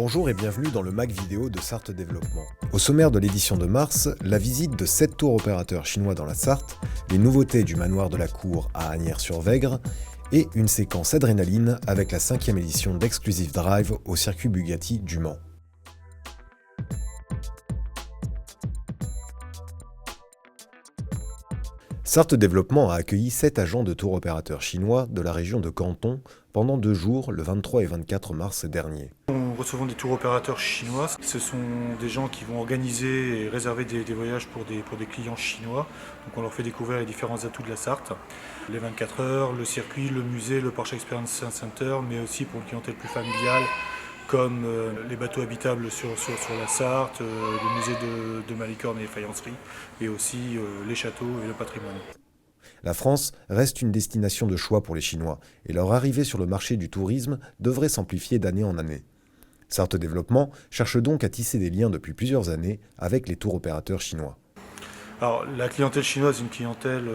Bonjour et bienvenue dans le Mag vidéo de Sarthe Développement. Au sommaire de l'édition de mars, la visite de 7 tours opérateurs chinois dans la Sarthe, les nouveautés du manoir de la Cour à Asnières-sur-Vègre et une séquence adrénaline avec la 5e édition d'Exclusive Drive au circuit Bugatti du Mans. Sarthe Développement a accueilli 7 agents de tour opérateurs chinois de la région de Canton pendant 2 jours, le 23 et 24 mars dernier. Nous recevons des tour opérateurs chinois. Ce sont des gens qui vont organiser et réserver des voyages pour des clients chinois. Donc on leur fait découvrir les différents atouts de la Sarthe. Les 24 heures, le circuit, le musée, le Porsche Experience Center, mais aussi pour une clientèle plus familiale, comme les bateaux habitables sur la Sarthe, le musée de Malicorne et les faïenceries, et aussi les châteaux et le patrimoine. La France reste une destination de choix pour les Chinois, et leur arrivée sur le marché du tourisme devrait s'amplifier d'année en année. Sarthe Développement cherche donc à tisser des liens depuis plusieurs années avec les tours opérateurs chinois. Alors, la clientèle chinoise est une clientèle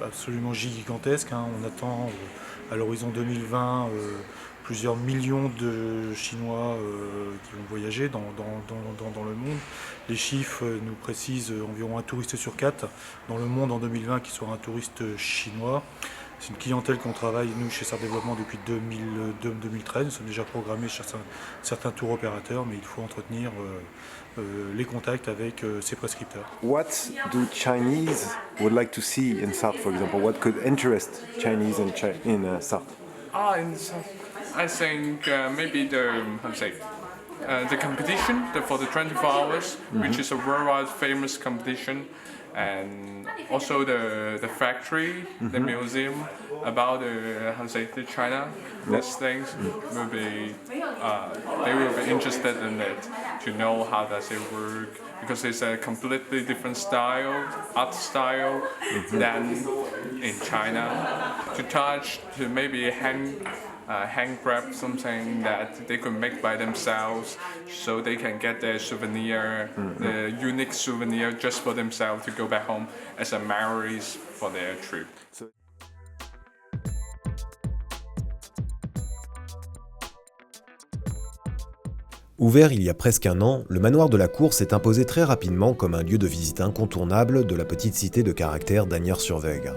absolument gigantesque. On attend à l'horizon 2020 plusieurs millions de Chinois qui vont voyager dans le monde. Les chiffres nous précisent environ un touriste sur 4 dans le monde en 2020 qui sera un touriste chinois. C'est une clientèle qu'on travaille, nous, chez Sarthe Développement depuis 2013. Nous sommes déjà programmés chez certains tours opérateurs, mais il faut entretenir les contacts avec ses prescripteurs. What do Chinese would like to see in Sarthe, for example? What could interest Chinese in Sarthe? I think maybe the competition for the 24 hours, which is a worldwide famous competition, and also the factory, the museum about the China. These things will be they will be interested in it to know how does it work, because it's a completely different art style than in China. To touch, to maybe hand grab something that they could make by themselves, so they can get their souvenir, the unique souvenir just for themselves to go back home as a memories for their trip. Ouvert il y a presque un an, le manoir de la Cour s'est imposé très rapidement comme un lieu de visite incontournable de la petite cité de caractère d'Asnières-sur-Vègre.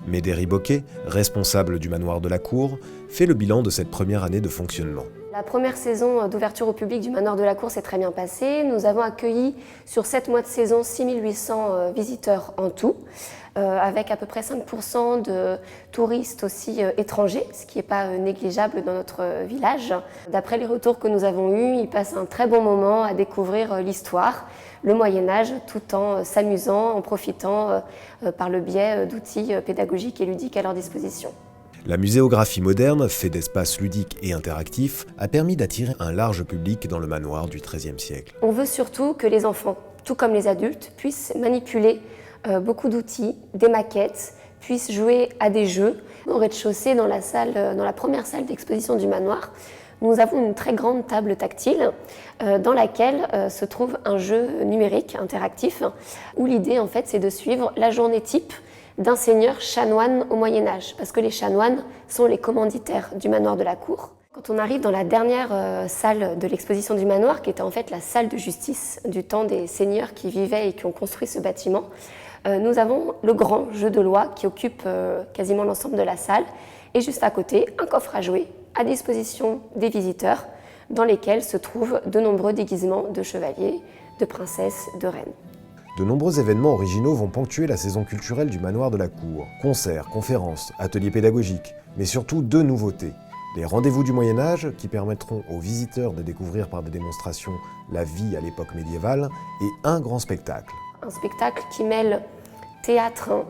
Médéry Boquet, responsable du manoir de la Cour, fait le bilan de cette première année de fonctionnement. La première saison d'ouverture au public du manoir de la Cour s'est très bien passée. Nous avons accueilli sur 7 mois de saison 6800 visiteurs en tout, avec à peu près 5% de touristes aussi étrangers, ce qui n'est pas négligeable dans notre village. D'après les retours que nous avons eus, ils passent un très bon moment à découvrir l'histoire, le Moyen-Âge, tout en s'amusant, en profitant par le biais d'outils pédagogiques et ludiques à leur disposition. La muséographie moderne, faite d'espaces ludiques et interactifs, a permis d'attirer un large public dans le manoir du XIIIe siècle. On veut surtout que les enfants, tout comme les adultes, puissent manipuler beaucoup d'outils, des maquettes, puissent jouer à des jeux. Au rez-de-chaussée, dans la première salle d'exposition du manoir, nous avons une très grande table tactile dans laquelle se trouve un jeu numérique interactif où l'idée en fait c'est de suivre la journée type d'un seigneur chanoine au Moyen-Âge, parce que les chanoines sont les commanditaires du manoir de la Cour. Quand on arrive dans la dernière salle de l'exposition du manoir, qui était en fait la salle de justice du temps des seigneurs qui vivaient et qui ont construit ce bâtiment, nous avons le grand jeu de loi qui occupe quasiment l'ensemble de la salle, et juste à côté, un coffre à jouer à disposition des visiteurs, dans lesquels se trouvent de nombreux déguisements de chevaliers, de princesses, de reines. De nombreux événements originaux vont ponctuer la saison culturelle du manoir de la Cour. Concerts, conférences, ateliers pédagogiques, mais surtout 2 nouveautés. Les rendez-vous du Moyen-Âge, qui permettront aux visiteurs de découvrir par des démonstrations la vie à l'époque médiévale, et un grand spectacle. Un spectacle qui mêle théâtre,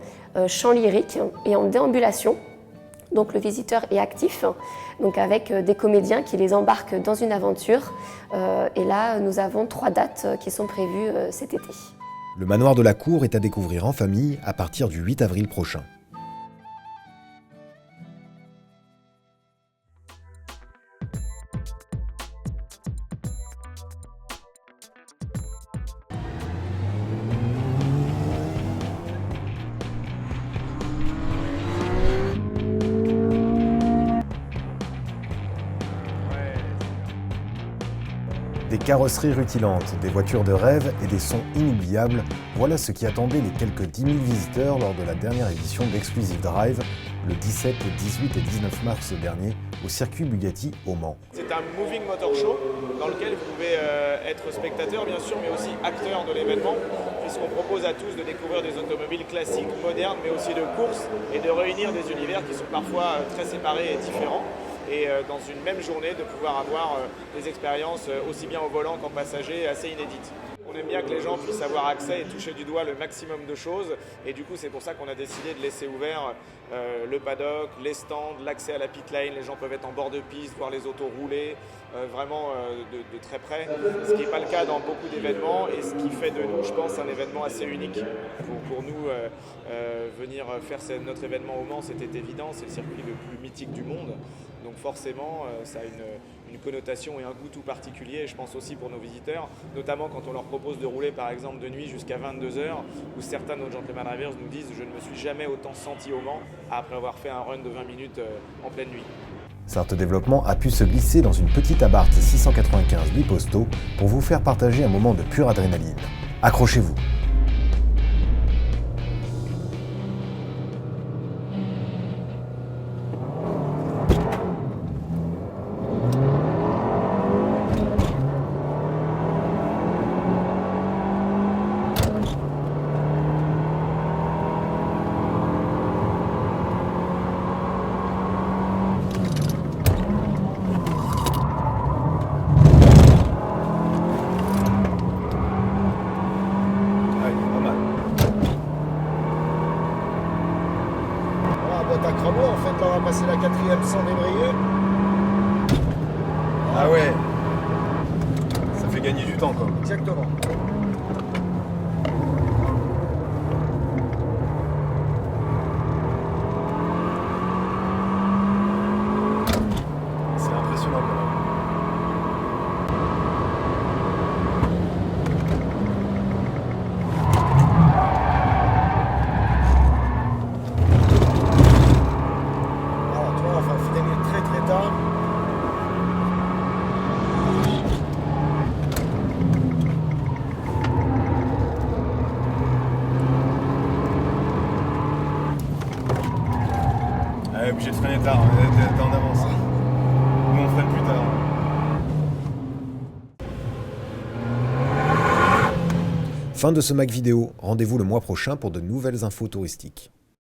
chant lyrique et en déambulation. Donc le visiteur est actif, donc avec des comédiens qui les embarquent dans une aventure. Et là, nous avons 3 dates qui sont prévues cet été. Le manoir de la Cour est à découvrir en famille à partir du 8 avril prochain. carrosseries rutilantes, des voitures de rêve et des sons inoubliables, voilà ce qui attendait les quelques 10 000 visiteurs lors de la dernière édition d'Exclusive Drive, le 17, 18 et 19 mars dernier, au circuit Bugatti au Mans. C'est un moving motor show dans lequel vous pouvez être spectateur bien sûr, mais aussi acteur de l'événement, puisqu'on propose à tous de découvrir des automobiles classiques, modernes, mais aussi de course, et de réunir des univers qui sont parfois très séparés et différents. Et dans une même journée de pouvoir avoir des expériences aussi bien au volant qu'en passager assez inédites. On aime bien que les gens puissent avoir accès et toucher du doigt le maximum de choses, et du coup c'est pour ça qu'on a décidé de laisser ouvert le paddock, les stands, l'accès à la pit lane. Les gens peuvent être en bord de piste, voir les autos rouler vraiment de très près, ce qui n'est pas le cas dans beaucoup d'événements, et ce qui fait de nous, je pense, un événement assez unique. Pour nous, venir faire notre événement au Mans, c'était évident, c'est le circuit le plus mythique du monde, donc forcément ça a une connotation et un goût tout particulier, et je pense aussi pour nos visiteurs, notamment quand on leur propose de rouler par exemple de nuit jusqu'à 22h, où certains de nos gentleman drivers nous disent « je ne me suis jamais autant senti au Mans après avoir fait un run de 20 minutes en pleine nuit ». Sarthe Développement a pu se glisser dans une petite Abarth 695 biposto pour vous faire partager un moment de pure adrénaline. Accrochez-vous! À Cramo, en fait, là on va passer la 4e sans débrayer. Ah ouais, ça fait gagner du temps quoi. Exactement. C'est impressionnant quand même. Obligé de freiner tard, t'es en avance. Nous on freine plus tard. Fin de ce Mac vidéo, rendez-vous le mois prochain pour de nouvelles infos touristiques.